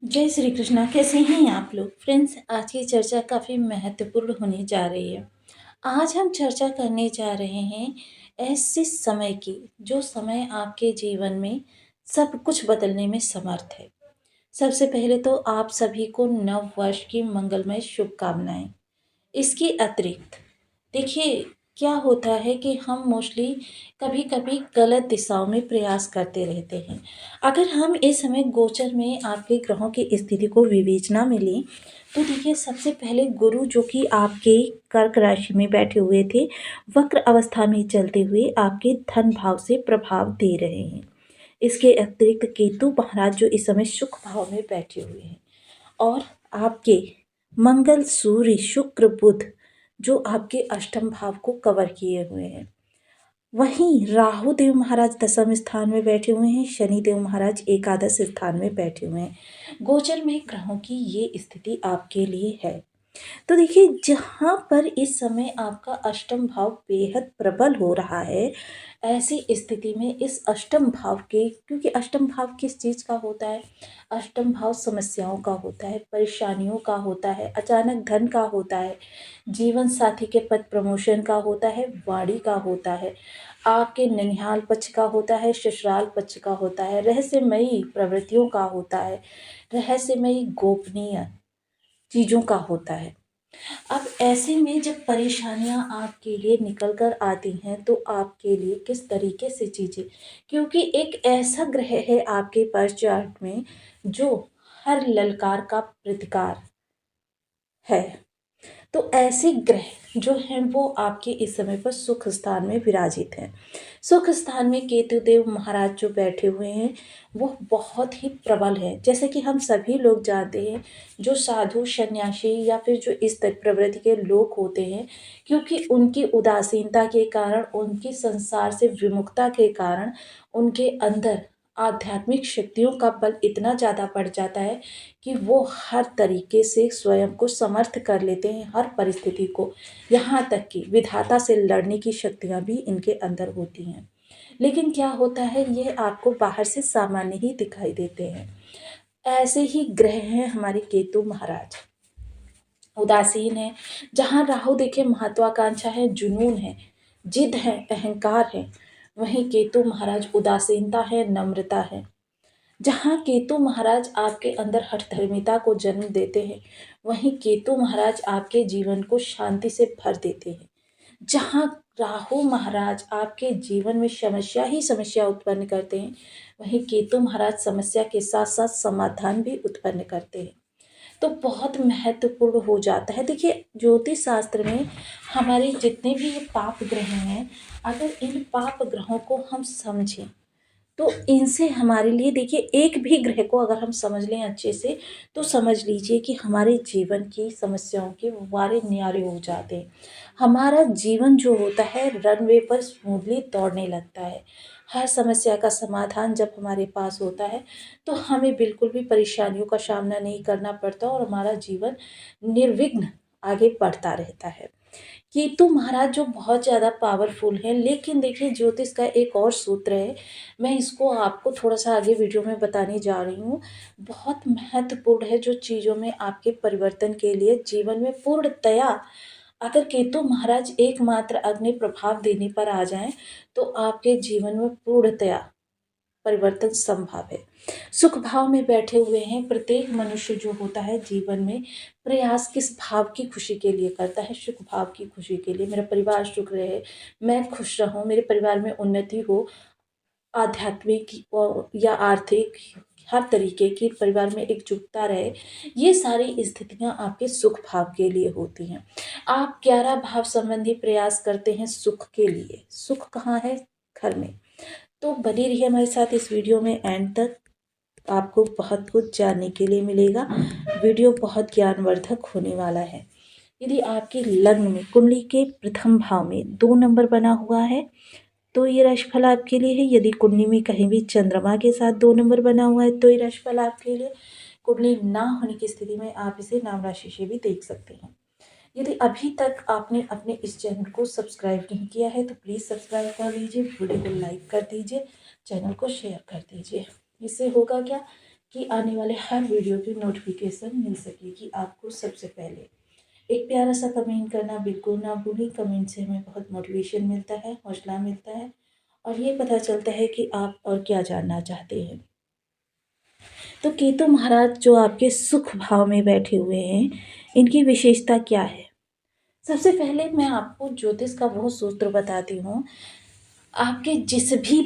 जय श्री कृष्णा। कैसे हैं आप लोग फ्रेंड्स? आज की चर्चा काफ़ी महत्वपूर्ण होने जा रही है। आज हम चर्चा करने जा रहे हैं ऐसे समय की, जो समय आपके जीवन में सब कुछ बदलने में समर्थ है। सबसे पहले तो आप सभी को नव वर्ष की मंगलमय शुभकामनाएं। इसके अतिरिक्त देखिए, क्या होता है कि हम मोस्टली कभी कभी गलत दिशाओं में प्रयास करते रहते हैं। अगर हम इस समय गोचर में आपके ग्रहों की स्थिति को विवेचना में लें, तो देखिए, सबसे पहले गुरु जो कि आपके कर्क राशि में बैठे हुए थे, वक्र अवस्था में चलते हुए आपके धन भाव से प्रभाव दे रहे हैं। इसके अतिरिक्त केतु महाराज जो इस समय सुख भाव में बैठे हुए हैं, और आपके मंगल सूर्य शुक्र बुध जो आपके अष्टम भाव को कवर किए हुए हैं। वहीं राहु देव महाराज दसम स्थान में बैठे हुए हैं, शनि देव महाराज एकादश स्थान में बैठे हुए हैं। गोचर में ग्रहों की ये स्थिति आपके लिए है। तो देखिए, जहाँ पर इस समय आपका अष्टम भाव बेहद प्रबल हो रहा है, ऐसी स्थिति में इस अष्टम भाव के, क्योंकि अष्टम भाव किस चीज़ का होता है? अष्टम भाव समस्याओं का होता है, परेशानियों का होता है, अचानक धन का होता है, जीवन साथी के पद प्रमोशन का होता है, वाणी का होता है, आपके ननिहाल पक्ष का होता है, ससुराल पक्ष का होता है, रहस्यमयी प्रवृत्तियों का होता है, रहस्यमयी गोपनीय चीज़ों का होता है। अब ऐसे में जब परेशानियां आपके लिए निकल कर आती हैं, तो आपके लिए किस तरीके से चीज़ें, क्योंकि एक ऐसा ग्रह है आपके बर्थ चार्ट में जो हर ललकार का प्रतिकार है। तो ऐसे ग्रह जो हैं वो आपके इस समय पर सुख स्थान में विराजित हैं। सुख स्थान में केतु देव महाराज जो बैठे हुए हैं, वो बहुत ही प्रबल है। जैसे कि हम सभी लोग जानते हैं, जो साधु सन्यासी या फिर जो इस प्रवृत्ति के लोग होते हैं, क्योंकि उनकी उदासीनता के कारण, उनकी संसार से विमुखता के कारण, उनके अंदर आध्यात्मिक शक्तियों का बल इतना ज़्यादा बढ़ जाता है कि वो हर तरीके से स्वयं को समर्थ कर लेते हैं, हर परिस्थिति को। यहाँ तक कि विधाता से लड़ने की शक्तियाँ भी इनके अंदर होती हैं। लेकिन क्या होता है, ये आपको बाहर से सामान्य ही दिखाई देते हैं। ऐसे ही ग्रह हैं हमारे केतु महाराज, उदासीन है। जहाँ राहु देखे महत्वाकांक्षा है, जुनून है, जिद है, अहंकार है, वहीं केतु महाराज उदासीनता है, नम्रता है। जहाँ केतु महाराज आपके अंदर हठधर्मिता को जन्म देते हैं, वहीं केतु महाराज आपके जीवन को शांति से भर देते हैं। जहाँ राहु महाराज आपके जीवन में समस्या ही समस्या उत्पन्न करते हैं, वहीं केतु महाराज समस्या के साथ साथ समाधान भी उत्पन्न करते हैं। तो बहुत महत्वपूर्ण हो जाता है। देखिए, ज्योतिष शास्त्र में हमारे जितने भी ये पाप ग्रह हैं, अगर इन पाप ग्रहों को हम समझें, तो इनसे हमारे लिए, देखिए, एक भी ग्रह को अगर हम समझ लें अच्छे से, तो समझ लीजिए कि हमारे जीवन की समस्याओं के वारे न्यारे हो जाते हैं। हमारा जीवन जो होता है, रनवे पर स्मूथली दौड़ने लगता है। हर समस्या का समाधान जब हमारे पास होता है, तो हमें बिल्कुल भी परेशानियों का सामना नहीं करना पड़ता और हमारा जीवन निर्विघ्न आगे बढ़ता रहता है। केतु महाराज जो बहुत ज़्यादा पावरफुल है, लेकिन देखिए, ज्योतिष का एक और सूत्र है, मैं इसको आपको थोड़ा सा आगे वीडियो में बताने जा रही हूँ। बहुत महत्वपूर्ण है, जो चीज़ों में आपके परिवर्तन के लिए जीवन में पूर्णतया, अगर केतु महाराज एकमात्र अग्नि प्रभाव देने पर आ जाएं, तो आपके जीवन में पूर्णतया परिवर्तन संभव है। सुख भाव में बैठे हुए हैं। प्रत्येक मनुष्य जो होता है जीवन में प्रयास किस भाव की खुशी के लिए करता है? सुख भाव की खुशी के लिए। मेरा परिवार सुख रहे, मैं खुश रहूं, मेरे परिवार में उन्नति हो, आध्यात्मिक या आर्थिक, हर तरीके की परिवार में एकजुटता रहे। ये सारी स्थितियां आपके सुख भाव के लिए होती हैं। आप 11 भाव संबंधी प्रयास करते हैं सुख के लिए। सुख कहाँ है? घर में। तो बने रहिए हमारे साथ इस वीडियो में एंड तक, आपको बहुत कुछ जानने के लिए मिलेगा। वीडियो बहुत ज्ञानवर्धक होने वाला है। यदि आपके लग्न में कुंडली के प्रथम भाव में 2 नंबर बना हुआ है, तो ये राशिफल आपके लिए है। यदि कुंडली में कहीं भी चंद्रमा के साथ 2 नंबर बना हुआ है, तो ये राशिफल आपके लिए। कुंडली ना होने की स्थिति में आप इसे नाम राशि से भी देख सकते हैं। यदि अभी तक आपने अपने इस चैनल को सब्सक्राइब नहीं किया है, तो प्लीज़ सब्सक्राइब कर लीजिए, वीडियो को लाइक कर दीजिए, चैनल को शेयर कर दीजिए। इससे होगा क्या कि आने वाले हर वीडियो की नोटिफिकेशन मिल सकेगी आपको सबसे पहले। एक प्यारा सा कमेंट करना बिल्कुल ना भूलें। कमेंट से हमें बहुत मोटिवेशन मिलता है, हौसला मिलता है और ये पता चलता है कि आप और क्या जानना चाहते हैं। तो केतु महाराज जो आपके सुख भाव में बैठे हुए हैं, इनकी विशेषता क्या है? सबसे पहले मैं आपको ज्योतिष का वो सूत्र बताती हूँ। आपके जिस भी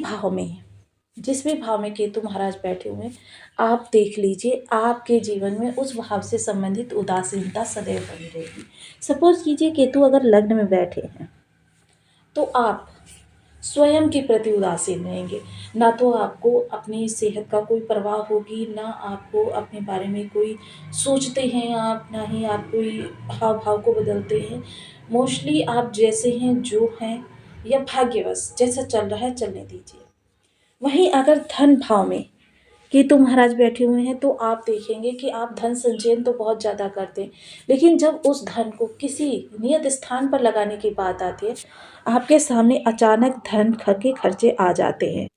भाव में केतु महाराज बैठे हुए हैं, आप देख लीजिए आपके जीवन में उस भाव से संबंधित उदासीनता सदैव बनी रहेगी। सपोज कीजिए केतु अगर लग्न में बैठे हैं तो आप स्वयं के प्रति उदासीन रहेंगे। ना तो आपको अपनी सेहत का कोई परवाह होगी, ना आपको अपने बारे में कोई सोचते हैं आप, ना ही आप कोई हाव भाव को बदलते हैं। मोस्टली आप जैसे हैं जो हैं, या भाग्यवश जैसा चल रहा है चलने दीजिए। वहीं अगर धन भाव में केतु महाराज बैठे हुए हैं तो आप देखेंगे कि आप धन संचयन तो बहुत ज़्यादा करते हैं, लेकिन जब उस धन को किसी नियत स्थान पर लगाने की बात आती है, आपके सामने अचानक धन के खर्चे आ जाते हैं।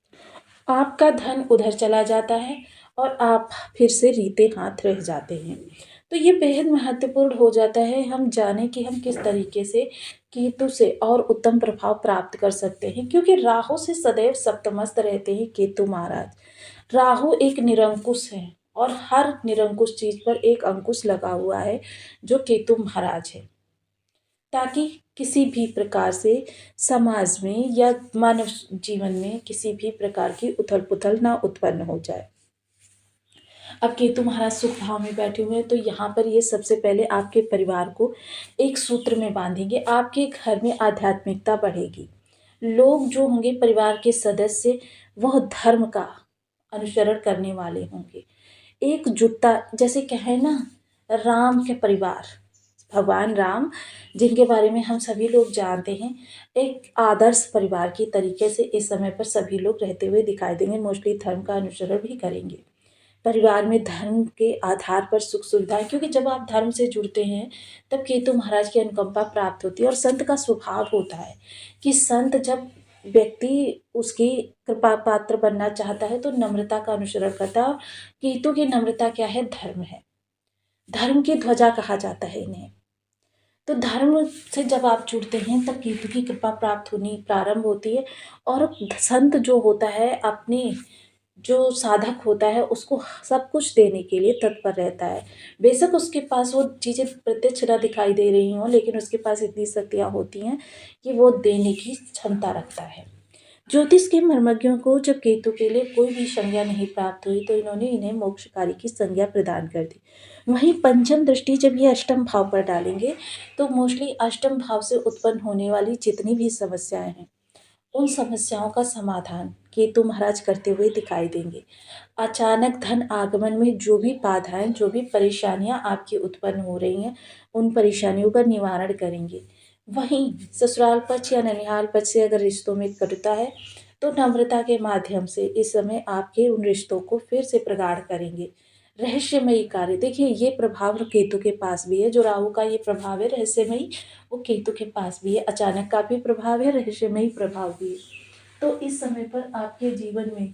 आपका धन उधर चला जाता है और आप फिर से रीते हाथ रह जाते हैं। तो ये बेहद महत्वपूर्ण हो जाता है हम जानें कि हम किस तरीके से केतु से और उत्तम प्रभाव प्राप्त कर सकते हैं, क्योंकि राहु से सदैव सप्तमस्त रहते हैं केतु महाराज। राहु एक निरंकुश है और हर निरंकुश चीज पर एक अंकुश लगा हुआ है जो केतु महाराज है, ताकि किसी भी प्रकार से समाज में या मानव जीवन में किसी भी प्रकार की उथल पुथल ना उत्पन्न हो जाए। अब केतु महाराज सुख भाव में बैठे हुए हैं तो यहाँ पर ये सबसे पहले आपके परिवार को एक सूत्र में बांधेंगे। आपके घर में आध्यात्मिकता बढ़ेगी। लोग जो होंगे परिवार के सदस्य, वह धर्म का अनुसरण करने वाले होंगे। एकजुटता, जैसे कहें ना, राम के परिवार, भगवान राम जिनके बारे में हम सभी लोग जानते हैं, एक आदर्श परिवार की तरीके से इस समय पर सभी लोग रहते हुए दिखाई देंगे। मोस्टली धर्म का अनुसरण भी करेंगे। परिवार में धर्म के आधार पर सुख सुविधाएं, क्योंकि जब आप धर्म से जुड़ते हैं तब केतु महाराज की अनुकंपा प्राप्त होती है। और संत का स्वभाव होता है कि संत जब व्यक्ति उसकी कृपा पात्र बनना चाहता है तो नम्रता का अनुसरण करता है। और केतु की नम्रता क्या है? धर्म है। धर्म की ध्वजा कहा जाता है इन्हें। तो धर्म से जब आप जुड़ते हैं तब केतु की कृपा प्राप्त होनी प्रारंभ होती है। और संत जो होता है, अपने जो साधक होता है उसको सब कुछ देने के लिए तत्पर रहता है। बेशक उसके पास वो चीज़ें प्रत्यक्ष न दिखाई दे रही हों, लेकिन उसके पास इतनी शक्तियाँ होती हैं कि वो देने की क्षमता रखता है। ज्योतिष के मर्मज्ञों को जब केतु के लिए कोई भी संज्ञा नहीं प्राप्त हुई तो इन्होंने इन्हें मोक्षकारी की संज्ञा प्रदान कर दी। वहीं पंचम दृष्टि जब ये अष्टम भाव पर डालेंगे तो मोस्टली अष्टम भाव से उत्पन्न होने वाली जितनी भी समस्याएं हैं, उन समस्याओं का समाधान केतु महाराज करते हुए दिखाई देंगे। अचानक धन आगमन में जो भी बाधाएं, जो भी परेशानियां आपकी उत्पन्न हो रही हैं, उन परेशानियों का निवारण करेंगे। वहीं ससुराल पक्ष या ननिहाल पक्ष से अगर रिश्तों में कटुता है तो नम्रता के माध्यम से इस समय आपके उन रिश्तों को फिर से प्रगाढ़ करेंगे। रहस्यमयी कार्य, देखिए ये प्रभाव केतु के पास भी है। जो राहु का ये प्रभाव है रहस्यमयी, वो केतु के पास भी है। अचानक का भी प्रभाव है, रहस्यमयी प्रभाव भी है। तो इस समय पर आपके जीवन में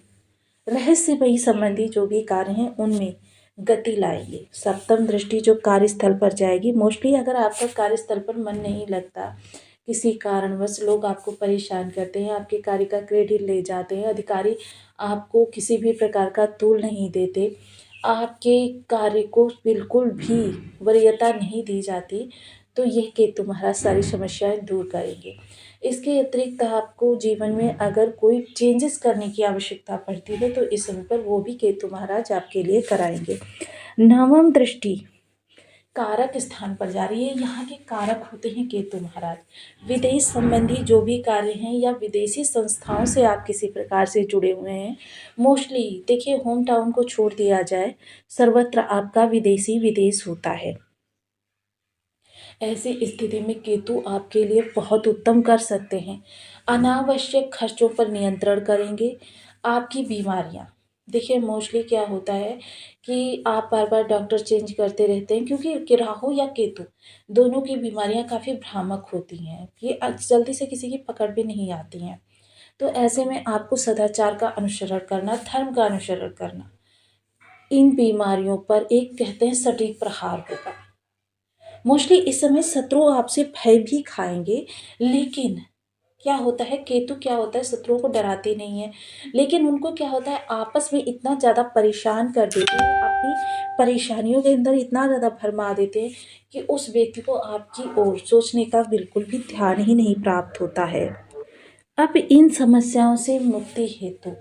रहस्यमयी संबंधी जो भी कार्य हैं उनमें गति लाएंगे। सप्तम दृष्टि जो कार्यस्थल पर जाएगी, मोस्टली अगर आपका कार्यस्थल पर मन नहीं लगता, किसी कारणवश लोग आपको परेशान करते हैं, आपके कार्य का क्रेडिट ले जाते हैं, अधिकारी आपको किसी भी प्रकार का तूल नहीं देते, आपके कार्य को बिल्कुल भी वरीयता नहीं दी जाती, तो ये केतु महाराज सारी समस्याएं दूर करेंगे। इसके अतिरिक्त आपको जीवन में अगर कोई चेंजेस करने की आवश्यकता पड़ती है तो इस समय पर वो भी केतु महाराज आपके लिए कराएंगे। नवम दृष्टि कारक स्थान पर जा रही है। यहाँ के कारक होते हैं केतु महाराज। विदेश संबंधी जो भी कार्य हैं या विदेशी संस्थाओं से आप किसी प्रकार से जुड़े हुए हैं, मोस्टली देखिए होम टाउन को छोड़ दिया जाए, सर्वत्र आपका विदेशी विदेश होता है। ऐसी स्थिति में केतु आपके लिए बहुत उत्तम कर सकते हैं। अनावश्यक खर्चों पर नियंत्रण करेंगे। आपकी बीमारियां, देखिए मोस्टली क्या होता है कि आप बार बार डॉक्टर चेंज करते रहते हैं, क्योंकि राहु या केतु दोनों की बीमारियां काफ़ी भ्रामक होती हैं, ये जल्दी से किसी की पकड़ में नहीं आती हैं। तो ऐसे में आपको सदाचार का अनुसरण करना, धर्म का अनुसरण करना, इन बीमारियों पर एक कहते हैं सटीक प्रहार होगा। मोस्टली इस समय शत्रु आपसे भय भी खाएँगे, लेकिन क्या होता है, केतु क्या होता है, शत्रुओं को डराते नहीं है, लेकिन उनको क्या होता है, आपस में इतना ज़्यादा परेशान कर देते हैं, अपनी परेशानियों के अंदर इतना ज़्यादा भरमा देते हैं कि उस व्यक्ति को आपकी ओर सोचने का बिल्कुल भी ध्यान ही नहीं प्राप्त होता है। अब इन समस्याओं से मुक्ति हेतु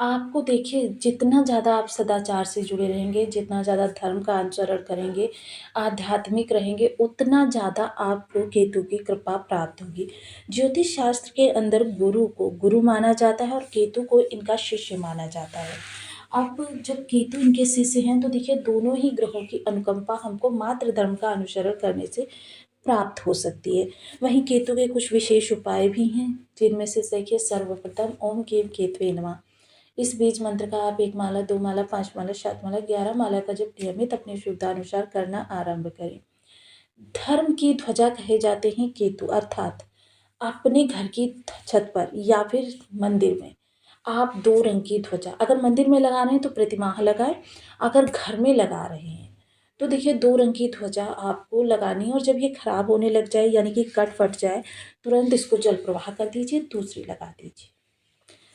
आपको देखिए, जितना ज़्यादा आप सदाचार से जुड़े रहेंगे, जितना ज़्यादा धर्म का अनुसरण करेंगे, आध्यात्मिक रहेंगे, उतना ज़्यादा आपको केतु की कृपा प्राप्त होगी। ज्योतिष शास्त्र के अंदर गुरु को गुरु माना जाता है और केतु को इनका शिष्य माना जाता है। अब जब केतु इनके शिष्य हैं, तो देखिए दोनों ही ग्रहों की अनुकंपा हमको मात्र धर्म का अनुसरण करने से प्राप्त हो सकती है। वहीं केतु के कुछ विशेष उपाय भी हैं, जिनमें से देखिए सर्वप्रथम ओम केम केतवे नमः। इस बीज मंत्र का आप 1 माला, 2 माला, 5 माला, 7 माला, 11 माला का जब नियमित अपनी सुविधानुसार करना आरंभ करें। धर्म की ध्वजा कहे जाते हैं केतु, अर्थात अपने घर की छत पर या फिर मंदिर में आप 2 रंग की ध्वजा, अगर मंदिर में लगा रहे हैं तो प्रतिमाह लगाएँ, अगर घर में लगा रहे हैं तो देखिए 2 रंग की ध्वजा आपको लगानी है, और जब ये खराब होने लग जाए यानी कि कट फट जाए, तुरंत इसको जल प्रवाह कर दीजिए, दूसरी लगा दीजिए।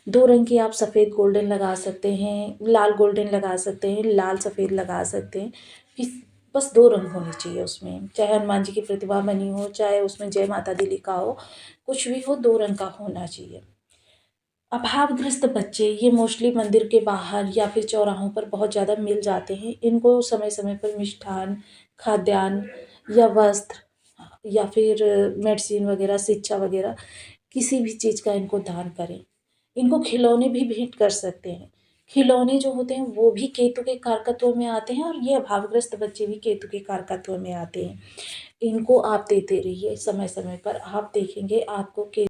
2 रंग की आप सफ़ेद गोल्डन लगा सकते हैं, लाल गोल्डन लगा सकते हैं, लाल सफ़ेद लगा सकते हैं। किस बस 2 रंग होने चाहिए उसमें, चाहे हनुमान जी की प्रतिमा बनी हो, चाहे उसमें जय माता दी लिखा हो, कुछ भी हो, 2 रंग का होना चाहिए। अभावग्रस्त बच्चे ये मोस्टली मंदिर के बाहर या फिर चौराहों पर बहुत ज़्यादा मिल जाते हैं। इनको समय-समय पर मिष्ठान, खाद्यान्न या वस्त्र या फिर मेडिसिन वगैरह, शिक्षा वगैरह किसी भी चीज़ का इनको दान करें। इनको खिलौने भी भेंट कर सकते हैं। खिलौने जो होते हैं वो भी केतु के कारकत्व में आते हैं, और ये अभावग्रस्त बच्चे भी केतु के कारकत्व में आते हैं। इनको आप देते रहिए समय-समय पर, आप देखेंगे आपको के